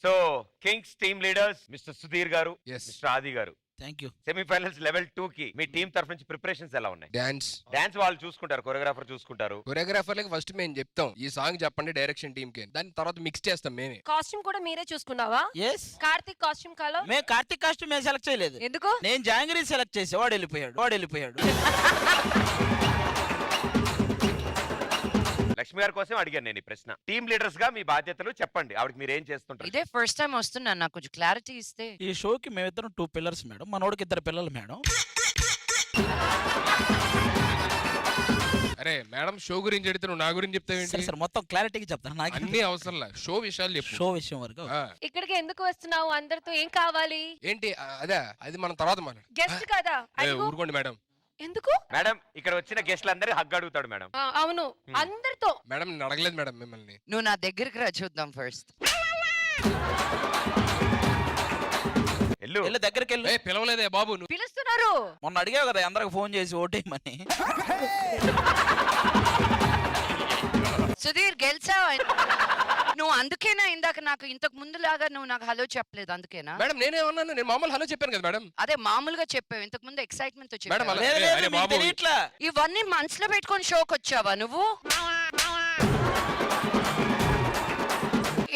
So Kings team leaders mister Sudheer గారు, mister ఆది గారు, థ్యాంక్ యూ. సెమీఫైనల్స్ లెవెల్ 2 కి మీ టీం తరఫు నుంచి ప్రిపరేషన్స్ ఎలా ఉన్నాయి? డాన్స్ వాళ్ళు చూసుకుంటారు, కొరియోగ్రాఫర్ చూసుకుంటారు. కొరియోగ్రాఫర్లకి ఫస్ట్ మేము చెప్తాం ఈ సాంగ్ చెప్పండి డైరెక్షన్ టీమ్ కి, దాని తర్వాత మిక్స్ చేస్తాం మేమే. కాస్ట్యూమ్ కూడా మీరే చూసుకున్నావా? ఎస్. కార్తిక్ కాస్ట్యూమ్ కలర్ మేము కార్తిక్ కాస్ట్యూమ్ మేము సెలెక్ట్ చేయలేదు. ఎందుకు? నేను జాంగిరీ సెలెక్ట్ చేసా, వాడు వెళ్ళిపోయాడు. లక్ష్మి గారి కోసం అడిగాను నేను ఈ ప్రశ్న. టీమ్ లీడర్స్ గా మీ బాధ్యతలు చెప్పండి, ఆవిడకి మీరు ఏం చేస్తుంటారు? ఇదే ఫస్ట్ టైం వస్తున్నా, నాకు కొంచెం క్లారిటీ ఇస్తే. ఈ షోకి మేమిద్దరం 2 పిల్లర్స్ మేడం, మనోడికి 2 పిల్లలు మేడం. అరే మేడం షో గురించి అడిగితే నువ్వు నా గురించి చెప్తావేంటి? సార్ మొత్తం క్లారిటీగా చెప్తాను, నాకు అన్ని అవసరం లేదు, షో విషయాలు చెప్పు. షో విషయం వరకు ఇక్కడికి ఎందుకు వస్తున్నావు? అందరితో ఏం కావాలి? ఏంటి అదే, అది మనం తర్వాత మనం గెస్ట్ కదా. ఊరుకోండి మేడం. ఎందుకు మేడం? ఇక్కడ వచ్చిన గెస్ట్లందరూ హగ్ అడుగుతాడు మేడం. అవును, అందరితో. మేడం నేను అడగలేదు మేడం మిమ్మల్ని. నువ్వు నా దగ్గరికి రా, చూద్దాం ఫస్ట్. వెళ్ళి దగ్గరికి వెళ్ళి. పిలవలేదే బాబు నువ్వు. పిలుస్తున్నారు. మొన్న అడిగావు కదా అందరికి ఫోన్ చేసి ఓటేయమని. సుధీర్ గెలిచావు నువ్వు, అందుకేనా ఇందాక నాకు ఇంతకు ముందు లాగా నువ్వు నాకు హలో చెప్పలేదు? అందుకేనా మేడం నేనేమన్నాను? నేను మామూలు హలో చెప్పాను కదా మేడం. అదే మామూలుగా చెప్పావు, ఇంతకు ముందు ఎక్సైట్మెంట్ తో మేడం, చెప్పావు. లేదు, లేదు, మీకు తెలియట్లా. ఇవన్నీ మనసులో పెట్టుకొని షోకి వచ్చావా నువ్వు?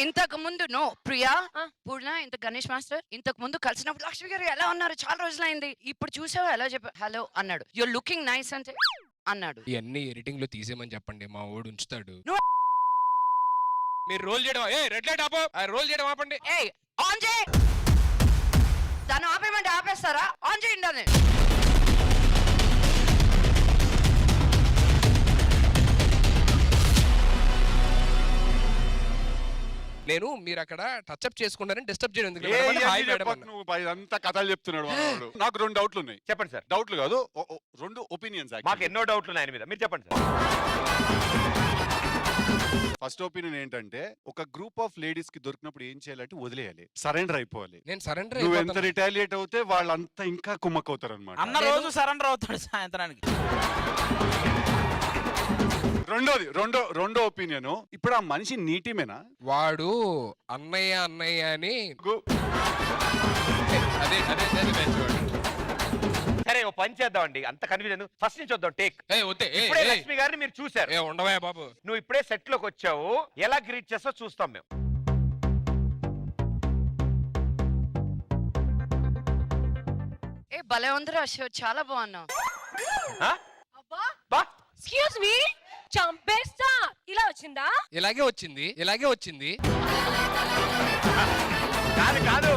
ఇంతకు ముందు నో ప్రియా, పూర్ణ, ఇంత గణేష్ మాస్టర్ ఇంతకు ముందు కలిసినప్పుడు లక్ష్మి గారు ఎలా ఉన్నారు, చాలా రోజులైంది, ఇప్పుడు చూసావా ఎలా చెప్పా హలో అన్నాడు. యూర్ లుకింగ్ నైస్ అంటే అన్నాడు. ఇవన్నీ ఎడిటింగ్ లో తీసేయమని చెప్పండి, మా ఓడు ఉంచుతాడు. నువ్వు- మీరు రోల్ చేయడం రెడ్ లైట్ ఆపో, రోల్ చేయడం ఆపండి. ఆన్ చేయి, దాన్ని ఆపేయమంటే ఆపేస్తారా? ఆన్ చేయండి అది. నేను మీరు అక్కడ టచ్అప్ చేసుకుంటారని డిస్టర్బ్ చేయడం ఎందుకు? నువ్వు ఇదంతా కథలు చెప్తున్నాడు వాడు. నాకు 2 డౌట్లు ఉన్నాయి. చెప్పండి సార్. డౌట్లు కాదు, 2 ఒపీనియన్స్. మాకు ఎన్నో డౌట్లు ఉన్నాయి ఆయన మీద, మీరు చెప్పండి సార్. ఫస్ట్ ఒపీనియన్ ఏంటంటే, ఒక గ్రూప్ ఆఫ్ లేడీస్ కి దొరికినప్పుడు ఏం చేయాలంటే వదిలేయాలి, సరెండర్ అయిపోవాలి. నేను సరెండర్ నువ్వు ఎంత రిటాలియేట్ అవుతే వాళ్ళంతా ఇంకా కుమ్మక్కవుతారు అనమాట. అన్న రోజు సరెండర్ అవుతాడు సాయంత్రానికి. రెండో ఒపీనియన్, ఇప్పుడు ఆ మనిషి నీటిమేనా? వాడు అన్నయ్య అని అదే అదే సరే ఓ పని చేద్దామండి, అంత కన్ఫ్యూజన్ ఫస్ట్ నుంచి వద్దాం. టేక్. ఇప్పుడే లక్ష్మి గారిని మీరు చూసారు. ఉండవా బాబు, నువ్వు ఇప్పుడే సెట్ లోకి వచ్చావు, ఎలా గ్రీట్ చేస్తో చూస్తాం మేము. భలే ఉందిరా షో, చాలా బాగున్నావు. ఎక్స్క్యూజ్ మీ, చంపేస్తా. ఇలా వచ్చిందా? ఇలాగే వచ్చింది. కాదు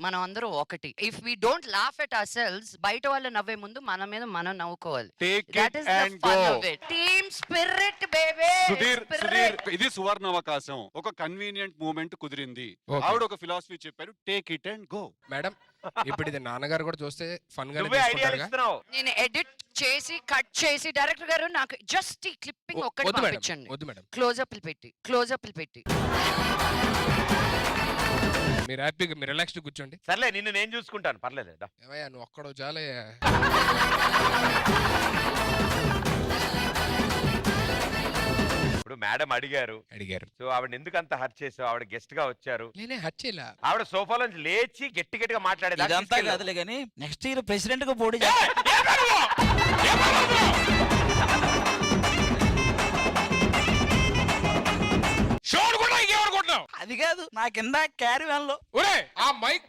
మనం అందరూ ఒకటి. If we don't laugh at ourselves, బయట వాళ్ళు నవ్వే ముందు మన మీద మనం నవ్వుకోవాలి. That is the fun of it. Team spirit baby. Sudheer, ఇది సువర్ణ అవకాశం. ఒక కన్వీనియంట్ మూమెంట్ కుదిరింది. ఆవిడ ఒక ఫిలాసఫీ చెప్పారు, take it and go. Madam ఇప్పుడు ఇది నాన్నగారు కూడా చూస్తే ఫన్ గా నేను ఎడిట్ చేసి కట్ చేసి, డైరెక్టర్ గారు నాకు జస్ట్ ఈ క్లిప్పింగ్ ఒక్కటి పంపించండి. వద్దు మేడం, క్లోజప్లు పెట్టి మీరు హ్యాపీగా మీరు రిలాక్స్డ్ కూర్చోండి. సర్లే, నిన్ను నేను చూసుకుంటాను, పర్లేదు. ఏమయ్యా నువ్వు ఒక్కడో చాలయ్యా. ఇప్పుడు మేడం అడిగారు. సో ఆవిడ ఎందుకు అంత హర్ట్ చేసావు? ఆవిడ గెస్ట్ గా వచ్చారు. నేనే హర్ట్ చేయలే. ఆవిడ సోఫాలో నుంచి లేచి గట్టిగా మాట్లాడేది. ఇదంతా కాదులే కానీ నెక్స్ట్ ఇయర్ ప్రెసిడెంట్ గా పోటీ అది కాదు, నా కింద క్యారీ వ్యాన్ లో ఆ మైక్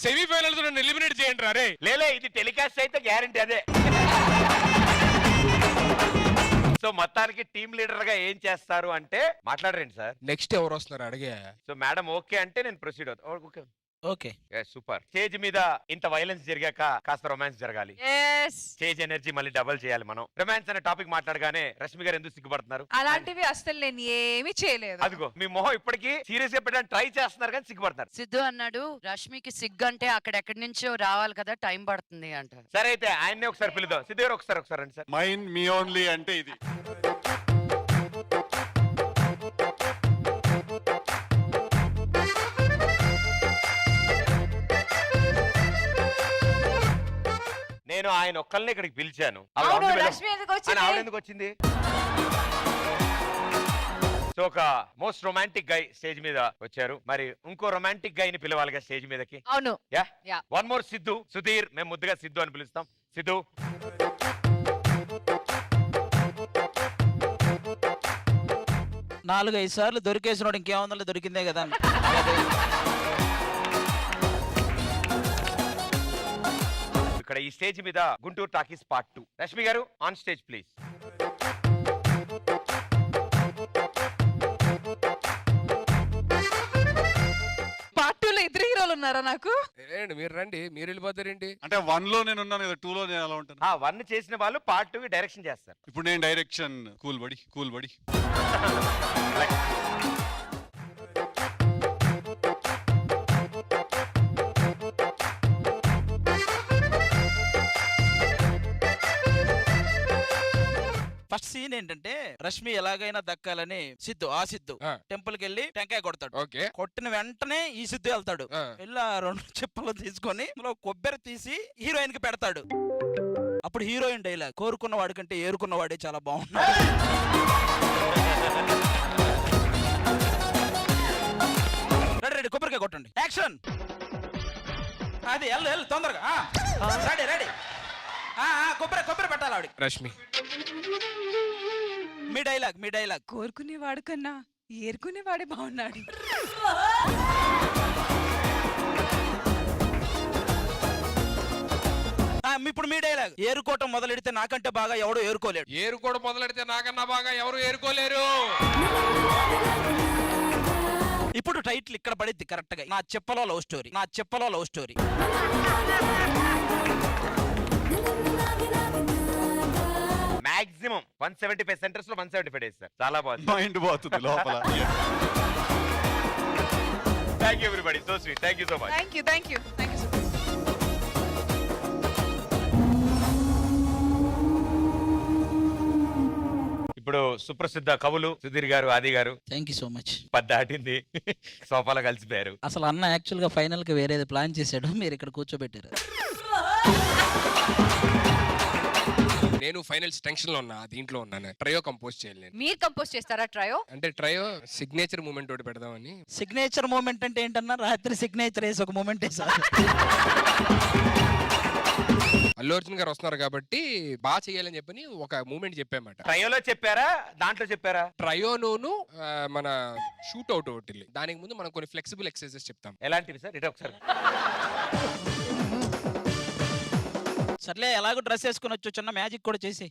సెమీఫైనల్స్ నన్ను ఎలిమినేట్ చేయండి రా. లేలే, ఇది టెలికాస్ట్ అయితే గ్యారంటీ అదే. సో మొత్తానికి టీమ్ లీడర్ గా ఏం చేస్తారు అంటే మాట్లాడరండి సార్. నెక్స్ట్ ఎవరు వస్తున్నారు అడిగా. సో మేడం ఓకే అంటే నేను ప్రొసీడ్ అవుతా. Okay, super. స్టేజ్ మీద ఇంత వైలెన్స్ జరిగాక కాస్త రొమాన్స్ జరగాలి. స్టేజ్ ఎనర్జీ మళ్ళీ డబుల్ చేయాలి. మనం రొమాన్స్ అనే టాపిక్ మాట్లాడగానే రష్మి గారు ఎందుకు సిగ్గుపడుతున్నారు? అలాంటివి అసలు నేను ఏమీ చేయలేదు. అదిగో మీ మొహం ఇప్పటికీ సీరియస్ గా పెట్టడానికి ట్రై చేస్తున్నారు కానీ సిగ్గుపడతారు. సిద్ధు అన్నాడు, రష్మికి సిగ్గు అంటే అక్కడెక్కడి నుంచో రావాలి కదా, టైం పడుతుంది అంట. సరే అయితే ఆయన్నే ఒకసారి పిలుద్దాం. సిద్ధు గారు ఒకసారి రండి సార్. మైండ్ మీ ఓన్లీ అంటే ఇది. నేను ఆయన ఒక్కళ్ళని ఇక్కడికి పిలిచాను. అవును, లక్ష్మి ఎందుకు వచ్చింది? ఆవిడ ఎందుకు వచ్చింది? సో ఒక మోస్ట్ రొమాంటిక్ గై స్టేజ్ మీద వచ్చారు. మరి ఇంకో రొమాంటిక్ గై ని పిలవాలిగా స్టేజ్ మీదకి. అవును. Yeah Yeah. One more Siddhu, Sudheer. మేము ముద్దుగా సిద్ధు అని పిలుస్తాం. సిద్ధు, 4-5 సార్లు దొరికేసినోడు ఇంకేముందో దొరికిందే కదా అని. ఇక్కడ ఈ స్టేజ్ మీద గుంటూరు టాకీస్ పార్ట్ 2. రష్మి గారు ఆన్ స్టేజ్ ప్లీజ్. పార్ట్ 2 లో ఇద్దరు హీరోలు ఉన్నారా నాకు? ఏంటి మీరు రండి, మీరు వెళ్ళిపోతారేంటి? అంటే 1 లో నేను ఉన్నాను కదా, 2 లో నేను ఎలా ఉంటాను? ఆ 1 చేసిన వాళ్ళు పార్ట్ 2 డైరెక్షన్ చేస్తారు. ఇప్పుడు నేను డైరెక్షన్ కూల్ బడి. ఫస్ట్ సీన్ ఏంటంటే రష్మి ఎలాగైనా దక్కాలని సిద్ధు ఆ. టెంపుల్ కి వెళ్ళి టెంకాయ కొడతాడు. ఓకే. కొట్టిన వెంటనే ఈ సిద్ధు వెళ్తాడు. ఆ. వెళ్ళి ఆ 2 చెప్పులు తీసుకొని అందులో కొబ్బరి తీసి హీరోయిన్ కి పెడతాడు. అప్పుడు హీరోయిన్ డైలాగ్, కోరుకున్న వాడి కంటే ఏరుకున్న వాడే చాలా బాగున్నాడు. రెడీ కొబ్బరికాయ కొట్టండి, యాక్షన్. అది వెళ్ళు తొందరగా. రెడీ కొబ్బరి పెట్టాలి ఆవిడ. రష్మి, మీ డైలాగ్. కోరుకునేవాడు కన్నా ఏరుకునేవాడే బాగున్నాడు. ఇప్పుడు మీ డైలాగ్. ఏరుకోవటం మొదలెడితే నాకంటే బాగా ఎవడో ఏరుకోలేడు. ఏరుకోవడం మొదలెడితే నాకన్నా బాగా ఎవరు ఏరుకోలేరు. ఇప్పుడు టైటిల్ ఇక్కడ పడిద్ది కరెక్ట్ గా. నా చెప్పలో లవ్ స్టోరీ. మాక్సిమం 175 సెంటర్స్ లో 175 డేస్ సార్. చాలా బాగుంది. మైండ్ పోతుంది లోపల. Thank you everybody, so sweet. Thank you so much. Thank you so much. ఇప్పుడు సుప్రసిద్ధ కవులు సుధీర్ గారు, ఆది గారు. Thank you so much. పద్దాటింది సోఫాలో కలిసిపోయారు. అసలు అన్న యాక్చువల్ గా ఫైనల్ గా వేరేది ప్లాన్ చేశాడు, మీరు ఇక్కడ కూర్చోబెట్టారు. నేను ఫైనల్స్ టెన్షన్ లో ఉన్నా, దీంట్లో ఉన్నాను. ట్రయో కంపోజ్ చేయాలి నేను. మీరు కంపోజ్ చేస్తారా ట్రయో? అంటే ట్రయో సిగ్నేచర్ మూమెంట్ ఒకటి పెడదామని. సిగ్నేచర్ మూమెంట్ అంటే ఏంటన్నా? రాత్రి సిగ్నేచర్ వేసి ఒక మూమెంట్ వేసారు. అల్లు అర్జున్ గారు వస్తున్నారు కాబట్టి బాగా చేయాలని చెప్పని ఒక మూమెంట్ చెప్పామాట. ట్రయోలో చెప్పారా, దాంట్లో చెప్పారా? ట్రయోను మన షూట్ అవుట్ ఒకటి. దానికి ముందు మనం కొన్ని ఫ్లెక్సిబుల్ ఎక్సర్సైజెస్ చెప్తాం. ఎలాంటివి సార్? ఇటు ఒకసారి. సర్లే, ఎలాగో డ్రెస్ వేసుకుని వచ్చు, చిన్న మ్యాజిక్ కూడా చేసి.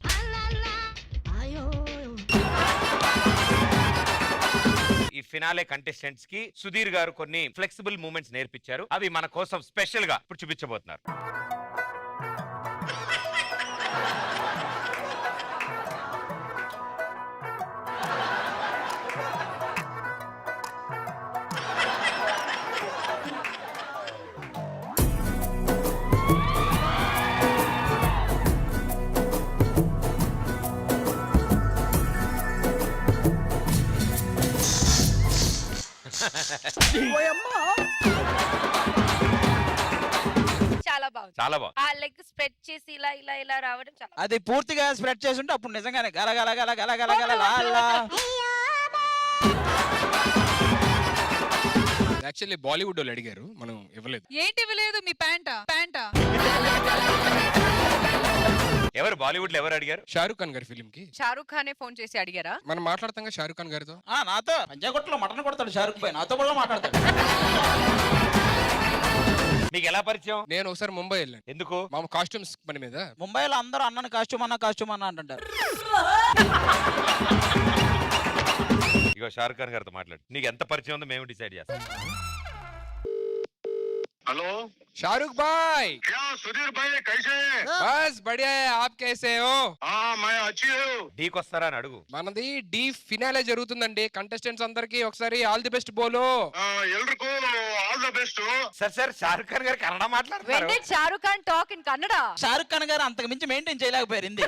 ఈ ఫినాలే కంటెస్టెంట్స్ కి సుధీర్ గారు కొన్ని ఫ్లెక్సిబుల్ మూమెంట్స్ నేర్పించారు. అవి మన కోసం స్పెషల్ గా ఇప్పుడు చూపించబోతున్నారు. చాలా బాగుంది. చాలా బాగుంది. ఆ లెగ్ స్ప్రెడ్ చేసి ఇలా రావడం చాలా. అది పూర్తిగా స్ప్రెడ్ చేసి ఉంటే అప్పుడు నిజంగానే గల యాక్చువల్లీ బాలీవుడ్ వాళ్ళు అడిగారు, మనం ఇవ్వలేదు. ఏంటి ఇవ్వలేదు? మీ ప్యాంటా? ఎవరు బాలీవుడ్ లో ఎవరు అడిగారు? షారూక్ ఖాన్ గారి ఫిలిం కి షారూక్ ఖానే ఫోన్ చేసి అడిగారా? మనం మాట్లాడతాం షారూక్ ఖాన్ గారితో. నాతో పంజాగుట్టలో మటన్ కొడతాడు షారుఖ్ భాయ్, నాతో కూడా మాట్లాడతాడు. మీకు ఎలా పరిచయం? నేను ఒకసారి ముంబై వెళ్ళాను. ఎందుకు? మా కాస్ట్యూమ్స్ పని మీద. ముంబైలో అందరూ అన్నని కాస్ట్యూమ్ అన్న అంటుంటారు. ఇగో షారుఖ్ ఖాన్ గారితో మాట్లాడు. నీకు ఎంత పరిచయం ఉందో మేము డిసైడ్ చేస్తాం. हेलो शाहरुख भाई। क्या सुधीर भाई कैसे हैं? बस बढ़िया है, आप कैसे हो? हाँ मैं अच्छी हूँ. డీకి వస్తారా అని అడుగు. మనది డి ఫినాలే జరుగుతుందండి. కంటెస్టెంట్స్ అందరికి ఒకసారి ఆల్ ది బెస్ట్ బోలో. ఎల్లరికూ all the best. Sir Shahrukh Khan గారు కన్నడ మాట్లాడుతున్నారు. When did Shahrukh Khan talk in Kannada? Shahrukh Khan గారు అంతకు మించి మెయింటైన్ చేయలేకపోయారు హిందీ.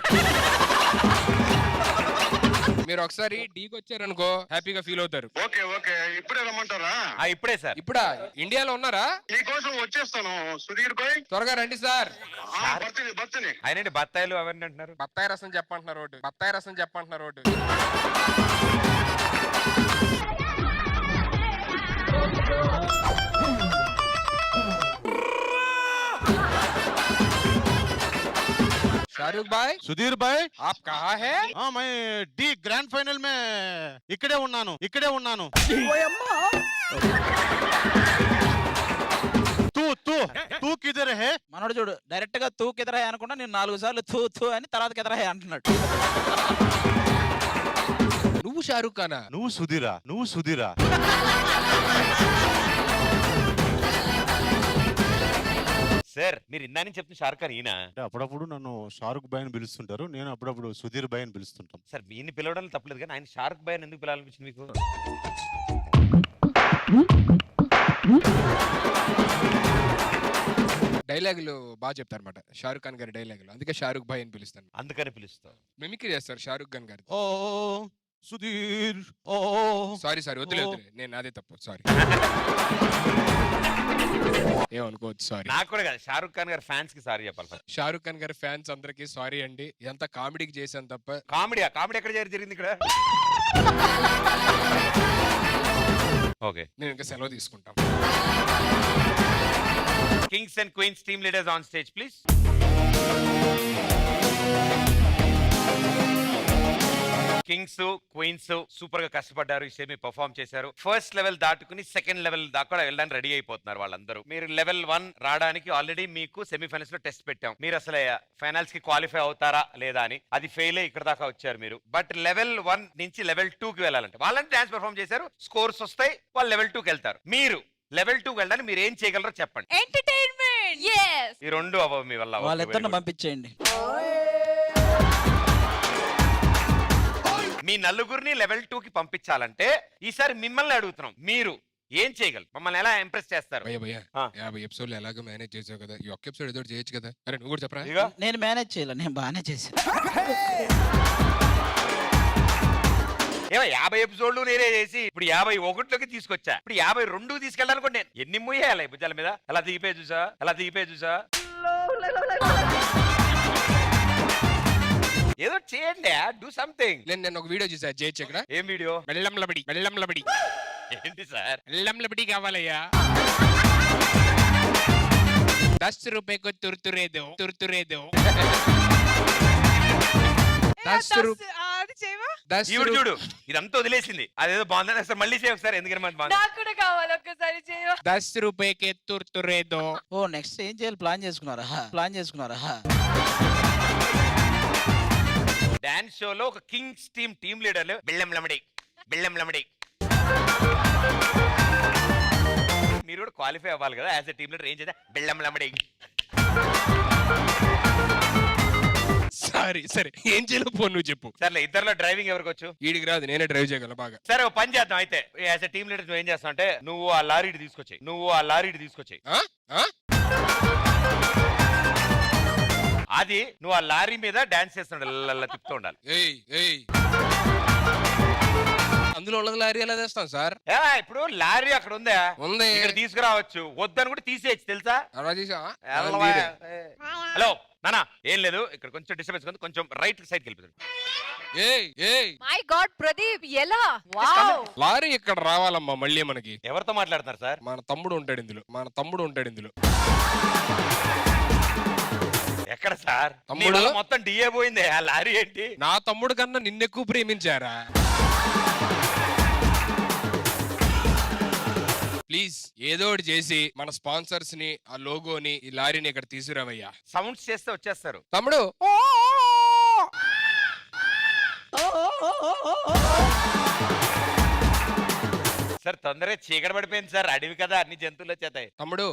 మీరు ఒకసారి డీకి వచ్చారనుకో హ్యాపీగా ఫీల్ అవుతారు. ఓకే ఓకే ఇప్పుడే రమ్మంటారా? ఇప్పుడే సార్. ఇప్పుడా? ఇండియాలో ఉన్నారా? నీకోసం వచ్చేస్తాను సుధీర్ భాయ్. త్వరగా రండి సార్. బర్తని ఆయనండి బత్తాయిలు అవన్నీ అంటున్నారు. బత్తాయి రసం చెప్పంటున్నారు ఒకటి. शाहरुख भाई सुधीर भाई आप कहाँ है हाँ मैं डी ग्रैंड फाइनल में इकड़े उन्नानु तू किधर है మనోడు చూడు డైరెక్ట్ గా తూ కిదరహే అనుకుంటా నేను 4 సార్లు తూ తూ అని తర్వాత కిదరహే అంటున్నాడు. నువ్వు షారుఖ్ ఖానా నువ్వు సుధీరా సార్ మీరు ఇందా నుంచి చెప్తున్న షారుఖ్ ఖాన్ ఈయన. అంటే అప్పుడప్పుడు నన్ను షారుఖ్ భాయ్ అని పిలుస్తుంటారు, నేను అప్పుడప్పుడు సుధీర్ భాయ్ అని పిలుస్తుంటాం. సార్ ఈయన్ని పిలవడం తప్పలేదు కానీ ఆయన షారుఖ్ భాయ్ అని ఎందుకు పిలాలనిపించింది మీకు? డైలాగులు బాగా చెప్తారన్నమాట షారుఖ్ ఖాన్ గారి డైలాగులు, అందుకే షారుఖ్ భాయ్ అని పిలుస్తాను. అందుకని పిలుస్తాం. మిమిక్రీ చేస్తారు షారుఖ్ ఖాన్ గారు. ఓ సుధీర్ ఓ సారీ వద్దులే నేను అదే తప్పు సారీ. ఏమనుకోవచ్చు సారీ. నాకు కూడా కాదు, షారుఖ్ ఖాన్ గారి ఫ్యాన్స్ కి సారీ చెప్పాలి ఫస్ట్. షారుఖ్ ఖాన్ గారి ఫ్యాన్స్ అందరికి సారీ అండి, ఎంత కామెడీకి చేశాను తప్ప. కామెడీ ఎక్కడ జరిగింది ఇక్కడ? ఓకే, నేను ఇంకా సెలవు తీసుకుంటాం. Kings and queens team leaders on stage please. Kings queens super గా కష్టపడ్డారు, ఈ సెమీ పర్ఫార్మ్ చేశారు. ఫస్ట్ లెవెల్ దాటుకుని సెకండ్ లెవెల్ దాకా కూడా వెళ్ళడానికి రెడీ అయిపోతున్నారు వాళ్ళందరూ. మీరు లెవెల్ 1 రావడానికి ఆల్రెడీ మీకు సెమీఫైనల్స్ లో టెస్ట్ పెట్టాం, మీరు అసలు ఫైనల్స్ కి క్వాలిఫై అవుతారా లేదా అని. అది ఫెయిల్ అయ్యి ఇక్కడ దాకా వచ్చారు మీరు. బట్ లెవెల్ 1 నుంచి లెవెల్ 2 కి వెళ్ళాలంటే వాళ్ళని డాన్స్ పర్ఫార్మ్ చేశారు, స్కోర్స్ వస్తాయి, వాళ్ళు లెవెల్ 2 కి వెళ్తారు. మీరు లెవెల్ 2 కి వెళ్ళడానికి మీరు ఏం చేయగలరో చెప్పండి. ఎంటర్టైన్మెంట్. yes ఈ రెండు అవ్వవు మీ వల్ల. వాళ్ళిద్దరిని పంపించేయండి. మీ నలుగురిని లెవెల్ 2 కి పంపించాలంటే ఈసారి మిమ్మల్ని అడుగుతున్నాం, మీరు ఏం చేయగలరు? మమ్మల్ని ఎలా ఇంప్రెస్ చేస్తారు? భయ్యా ఆ. 50 ఎపిసోడ్లు ఎలాగో మేనేజ్ చేసావు కదా, ఈ ఒక్క ఎపిసోడ్ ఏదో ఒకటి చేయొచ్చు కదా. అరే నువ్వు కూడా చెప్పరా. ఇదిగో నేను మేనేజ్ చేయాలి, నేను బాగానే చేశాను. ఏమో 50 ఎపిసోడ్లు నేనే చేసి ఇప్పుడు 51లోకి తీసుకొచ్చా. ఇప్పుడు 52 తీసుకెళ్ళాలనుకోండి నేను ఎన్ని ముయ్యాలి భుజాల మీద. అలా దిగిపోయి చూసా ఏదో చేయండి, డూ సంథింగ్. నేను ఒక వీడియో చూసా చేయొచ్చు ఇక్కడ. ఏం వీడియో? బెల్లం లబడి ఏంటి సార్? బెల్లం లబడి కావాలయ్యా. 10 రూపాయకు తుర్తురేదో 10 రూపాయలు. అది చేయవా? ఈవిడ చూడు ఇదంతా వదిలేసింది, అదేదో బాగుందని సార్ మళ్ళీ చేయ ఒకసారి, ఎందుకంటే మనకి బాగుంది. నాకు కూడా కావాలి, ఒక్కసారి చేయవా? 10 రూపాయకి తుర్తురేదో. ఓ నెక్స్ట్ ఏం చేయాలి ప్లాన్ చేసుకున్నారా? డాన్స్ షోలో ఒక కింగ్స్ టీమ్ లీడర్లు బెల్లం లమడి. మీరు కూడా క్వాలిఫై అవ్వాలి కదా యాజ్ ఎ టీమ్ లీడర్. ఏం చేద్దాం? బెల్లం లమడి. సరే ఏం చేయలేవు పో, నువ్వు చెప్పు. సర్లే, ఇద్దరులో డ్రైవింగ్ ఎవరికి వచ్చు? వీడికి రాదు, నేనే డ్రైవ్ చేయగలను బాగా. సరే ఒక పని చేద్దాం అయితే. యాజ్ ఎ టీమ్ లీడర్ నువ్వు ఏం చేస్తావు అంటే నువ్వు ఆ లారీ తీసుకొచ్చాయి. ఆ? ఆ? అది నువ్వు ఆ లారీ మీద డాన్స్ చేస్తున్నాడు, తిప్పుతూ ఉండాలి. ఏయ్ అందులో ఉన్నది లారీ ఎలా చేస్తాం సార్? ఇప్పుడు లారీ అక్కడ ఉందా? ఉంది. ఇక్కడ తీసుకురావచ్చు, వద్దని కూడా తీసేయచ్చు తెలుసా? అలా తీసా? హలో నానా, ఏం లేదు, ఇక్కడ కొంచెం డిస్టర్బెన్స్ ఉంది, కొంచెం రైట్ సైడ్కి వెళ్ళిపోతాడు. ఏయ్ మై గాడ్ ప్రదీప్, ఎలా? వావ్. లారీ ఇక్కడ రావాలమ్మా మళ్ళీ మనకి. ఎవరితో మాట్లాడుతున్నారు సార్? మన తమ్ముడు ఉంటాడు ఇందులో. ఎక్కడ సార్? తమ్ముడు? నీ వల్ల మొత్తం డిఏ పోయింది, ఆ లారీ ఏంటి? నా తమ్ముడు కన్నా నిన్నెక్కువ ప్రేమించారా? ప్లీజ్ ఏదో ఒకటి చేసి మన స్పాన్సర్స్ ని, ఆ లోగోని, ఈ లారీని ఇక్కడ తీసుకురావయ్యా. సౌండ్స్ చేస్తే వచ్చేస్తారు. తమ్ముడు సార్ తొందరగా చీకటి పడిపోయింది సార్, అడవి కదా అన్ని జంతువులు వచ్చేతాయి. తమ్ముడు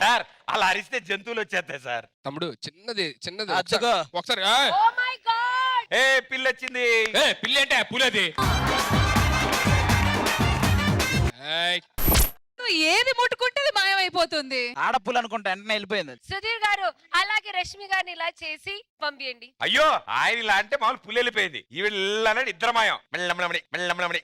సార్ అలా అరిస్తే జంతువులు వచ్చేస్తాయి సార్. తమ్ముడు చిన్నది అచ్చగా. ఒకసారి ఓ మై గాడ్. ఏ పిల్ల వచ్చింది. పిల్లి అంటే పులది. నువ్వు ఏది ముట్టుకుంటే అది మాయమైపోతుంది. ఆడపుల్ అనుకుంటా వెంటనే వెళ్ళిపోయింది. సుధీర్ గారు అలాగే రష్మి గారిని ఇలా చేసి పంపియండి. అయ్యో ఆయన ఇలా అంటే మామూలు పులి వెళ్ళిపోయింది, ఈవిడ ఇద్దరు మాయం. మెల్లమలమడి.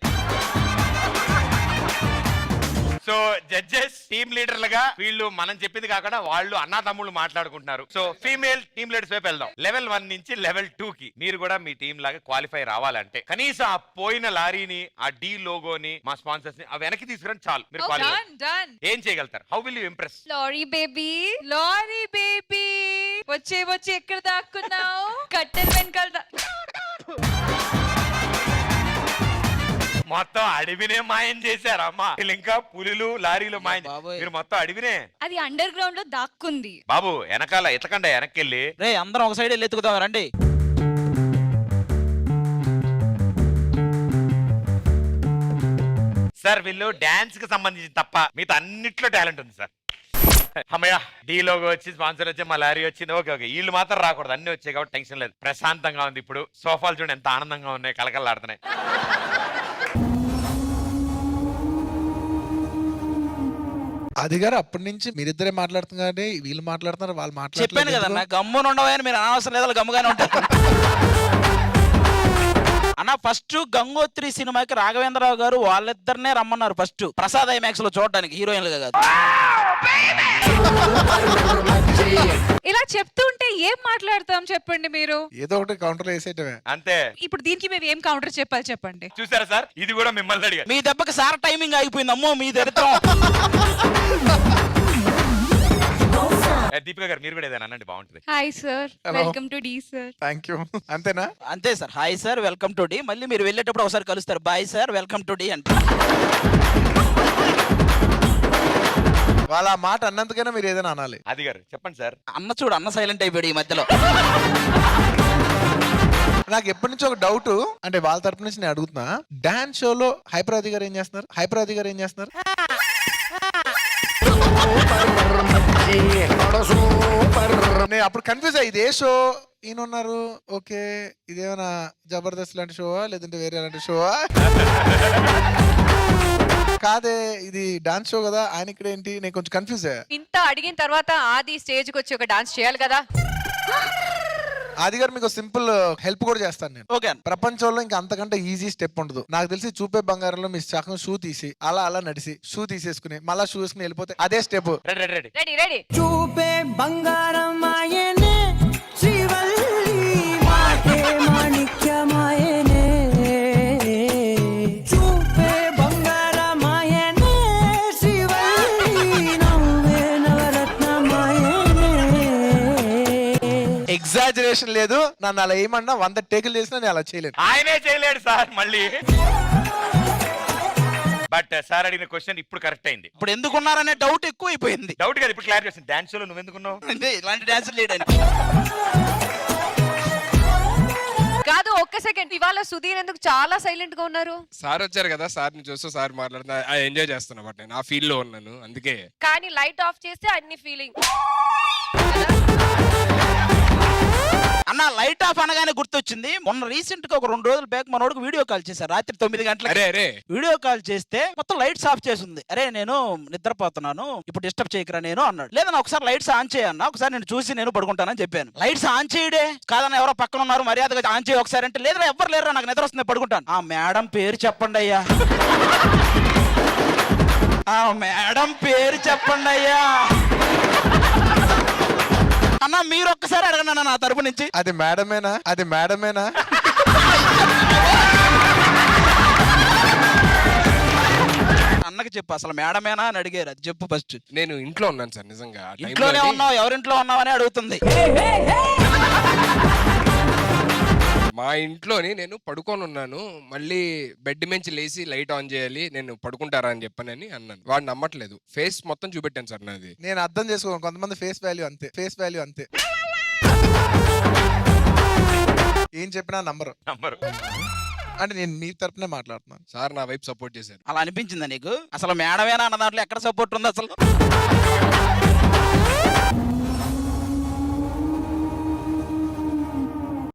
సో జడ్జెస్ టీమ్ లీడర్లుగా వీళ్ళు మనం చెప్పింది కాకుండా వాళ్ళు అన్నా తమ్ముళ్ళు మాట్లాడుకుంటున్నారు. సో ఫీమేల్ టీమ్ లీడర్స్ వైపు వెళ్దాం. లెవెల్ 1 నుంచి లెవెల్ 2 కి మీరు కూడా మీ టీం లాగా క్వాలిఫై రావాలంటే కనీసం ఆ పోయిన లారీని, ఆ డి లోగోని, మా స్పాన్సర్స్ ని అవి వెనక్కి తీసుకురండి చాలు. మీరు qualify. Done. ఏం చేయగలుగుతారు? How will you impress? Lorry baby, lorry baby, వచ్చి ఎక్కడ దాక్కున్నావు? కట్టెల వెనకాల మొత్తం అడవినే మాయం చేశారు అమ్మా. వీళ్ళు ఇంకా పులులు లారీలు మాయం. బాబోయ్. మీరు మొత్తం అడవినే. అది అండర్ గ్రౌండ్ లో దాక్కుంది. బాబు వెనకాల ఎతకండి, వెనక్కి వెళ్ళి. రే అందరం ఒక సైడ్ వెళ్ళి ఎత్తుకుదాం రండి. సార్ వీళ్ళు డాన్స్ కి సంబంధించి తప్ప మిగతా అన్నిట్లో టాలెంట్ ఉంది సార్. అమ్మయ్య డి లోగో వచ్చి, స్పాన్సర్ వచ్చి, మా లారీ వచ్చింది. ఓకే ఓకే, వీళ్ళు మాత్రం రాకూడదు. అన్ని వచ్చాయి కాబట్టి టెన్షన్ లేదు. ప్రశాంతంగా ఉంది. ఇప్పుడు సోఫాలు చూడండి ఎంత ఆనందంగా ఉన్నాయి, కలకలలాడుతున్నాయి. అది గారు అప్పటి నుంచి మీరిద్దరే మాట్లాడుతున్నారు, వీళ్ళు మాట్లాడుతున్నారు, వాళ్ళు చెప్పాను కదా మాట్లాడుతున్నారు. నా గమ్మున ఉండవని మీరు అనవసరం లేదు, గమ్ముగానే ఉంటారు. అన్న ఫస్ట్ గంగోత్రి సినిమాకి రాఘవేంద్రరావు గారు వాళ్ళిద్దరినే రమ్మన్నారు ఫస్ట్ ప్రసాద్ ఐమాక్స్ లో చూడడానికి, హీరోయిన్లుగా కాదు. ఇలా చెప్తుంటే ఏం మాట్లాడతాం చెప్పండి మీరు? ఏదో ఒకటి కౌంటర్ వేసేయటమే. అంతే. ఇప్పుడు దీనికి మేము ఏం కౌంటర్ చెప్పాలి చెప్పండి? చూసారా సార్, ఇది కూడా మిమ్మల్ని అడిగా. మీ దెబ్బకి సార్ టైమింగ్ అయిపోయింది. అమ్మో మీ దరిద్రం. దీపిక గారు మీరు కూడా ఏదైనా అనండి, బాగుంటుంది. Hi sir, Hello. Welcome to the sir. Thank you. అంతేనా? అంతే sir. Hi sir, welcome to the. మళ్ళీ మీరు వెళ్ళేటప్పుడు ఒకసారి కలుస్తారు. Bye sir, welcome to the అంటే. వాళ్ళ ఆ మాట అన్నందుకైనా మీరు ఏదైనా అనాలి. అది గారు చెప్పండి సార్. అన్న చూడు, అన్న సైలెంట్ అయిపోయాడు ఈ మధ్యలో. నాకు ఎప్పటి నుంచి ఒక డౌట్, అంటే వాళ్ళ తరపు నుంచి నేను అడుగుతున్నా, డాన్స్ షోలో హైపరాది గారు ఏం చేస్తున్నారు? హైపరాది గారు ఏం చేస్తున్నారు? నేను అప్పుడు కన్ఫ్యూజ్ అయ్యి, ఇది ఏ షో ఈయన ఉన్నారు, ఓకే ఇదేమైనా జబర్దస్త్ లాంటి షోవా లేదంటే వేరే లాంటి షోవా? కాదే ఇది డాన్స్ షో కదా, ఆయన ఇక్కడ ఏంటి? నేను కొంచెం కన్ఫ్యూజ్ అయ్యా. ఇంత అడిగిన తర్వాత ఆది స్టేజ్ కి వచ్చి ఒక డాన్స్ చేయాలి కదా. ఆది గారు మీకు సింపుల్ హెల్ప్ కూడా చేస్తాను నేను. ఓకే ప్రపంచంలో ఇంకా అంతకంటే ఈజీ స్టెప్ ఉండదు నాకు తెలిసి. చూపే బంగారంలో మీ సగం షూ తీసి అలా నడిసి షూ తీసేసుకుని మళ్ళా షూ వేసుకుని వెళ్ళిపోతే అదే step. Ready ready ready. Ready ready. చూపే బంగారం మాయనే, శ్రీవల్లి మాటే మాణిక్యమాయనే. చూపే బంగారం మాయనే, శ్రీవల్లి నవ్వే నవరత్నమాయనే. ఎగ్జాజరేషన్ లేదు. నన్ను అలా ఏమన్నా 100 టేకులు చేసినా నేను అలా చేయలేను. ఆయనే చేయలేడు సార్ మళ్ళీ. బట్ సార్ అడిగిన క్వశ్చన్ ఇప్పుడు కరెక్ట్ అయింది. ఇప్పుడు ఎందుకున్నారనే డౌట్ ఎక్కువ అయిపోయింది. డౌట్ కదా, ఇప్పుడు క్లారిటీ వచ్చింది. డాన్స్ షోలో నువ్వు ఎందుకున్నావు? అంటే ఇలాంటి డాన్స్ లేడని. కాదు ఒక్క సెకండ్, ఇవాళ సుధీర్ ఎందుకు చాలా సైలెంట్ గా ఉన్నారు? సార్ వచ్చారు కదా, సార్ ని చూస్తూ సార్ మాట్లాడుతున్నా ఎంజాయ్ చేస్తున్నా. బట్ నేను ఆ ఫీల్ లో ఉన్నాను, అందుకే. కానీ లైట్ ఆఫ్ చేస్తే అన్ని ఫీలింగ్. అన్న లైట్ ఆఫ్ అనగానే గుర్తొచ్చింది. మొన్న రీసెంట్ గా ఒక 2 రోజుల బ్యాక్ మనోడికి వీడియో కాల్ చేశారు రాత్రి 9 గంటలకు. అరే అరే వీడియో కాల్ చేస్తే మొత్తం లైట్స్ ఆఫ్ చేసింది. అరే నేను నిద్రపోతున్నాను, ఇప్పుడు డిస్టర్బ్ చేయకరా నేను అన్నాడు. లేదన్నా ఒకసారి లైట్స్ ఆన్ చేయన్నా, ఒకసారి నేను చూసి నేను పడుకుంటానని చెప్పాను. లైట్స్ ఆన్ చేయడే కాదన్నా, ఎవరో పక్కన ఉన్నారు మర్యాదగా ఆన్ చేయ ఒకసారి అంటే, లేదురా ఎవ్వరు లేరురా నాకు నిద్ర వస్తుంది పడుకుంటాను. ఆ మేడం పేరు చెప్పండి అయ్యా, ఆ మేడం పేరు చెప్పండి అయ్యా అన్న. మీరు ఒక్కసారి అడగండి అన్న నా తరపు నుంచి. అది మేడమేనా? అది మేడమేనా? అన్నకి చెప్పు అసలు మేడమేనా అని అడిగారు, అది చెప్పు ఫస్ట్. నేను ఇంట్లో ఉన్నాను సార్, నిజంగా ఆ time లో ఇంట్లోనే అది- ఉన్నావు, ఎవరింట్లో ఉన్నావు అని అడుగుతుంది. మా ఇంట్లోని నేను పడుకొని ఉన్నాను, మళ్ళీ బెడ్ నుంచి లేచి లైట్ ఆన్ చేయాలి, నేను పడుకుంటారా అని చెప్పనని అన్నాను. వాడు నమ్మట్లేదు. ఫేస్ మొత్తం చూపెట్టాను సార్ నాది. నేను అర్థం చేసుకోను, కొంతమంది ఫేస్ వాల్యూ అంతే, ఫేస్ వాల్యూ అంతే. ఏం చెప్పినా నంబరు. అంటే నేను మీ తరపునే మాట్లాడుతున్నాను. సార్ నా వైపు సపోర్ట్ చేశారు. అలా అనిపించిందా నీకు? అసలు మేడమేనా అన్న దాంట్లో ఎక్కడ సపోర్ట్ ఉంది అసలు?